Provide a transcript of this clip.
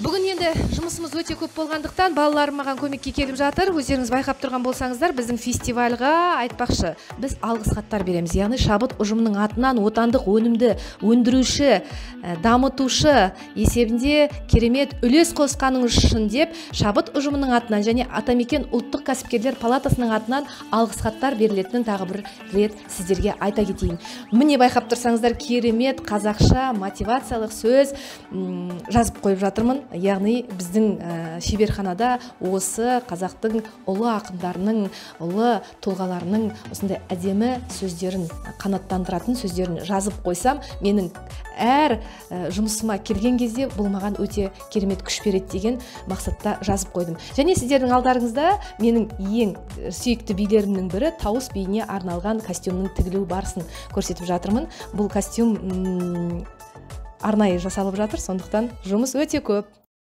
Бүгін енді жұмысымыз өте көп болғандықтан балаларым маған көмекке келіп жатыр. Өздеріңіз байқап тұрған болсаңыздар, біздің фестивальға айтпақшы, біз алғыс хаттар береміз. Яғни шабыт ұжымының атынан отандық өнімді өндіруші, дамытушы есебінде керемет үлес қосқаныңыз үшін деп шабыт ұжымының атынан және Атамекен ұлттық кәсіпкерлер палатасының атынан алғыс хаттар берілетінін тағы бір рет сіздерге айта кетейін. Міне байқап тұрсаңыздар, керемет қазақша мотивациялық сөз жазып қойып жатырмын. Яғни біздің шеберханада осы қазақтың ұлы ақындарының, ұлы тұлғаларының осындай әдемі сөздерін, қанаттандыратын сөздерін жазып қойсам, менің әр жұмысыма келген кезде бұл маған өте керемет күш береді деген мақсатта жазып қойдым. Және сіздердің алдарыңызда менің ең сүйікті билерімнің бірі Тауыс биіне арналған костюмның тігілу барысын көрсетіп жатырмын. Бұл костюм арнайы жасалып жатыр, сондықтан жұмыс өте көп.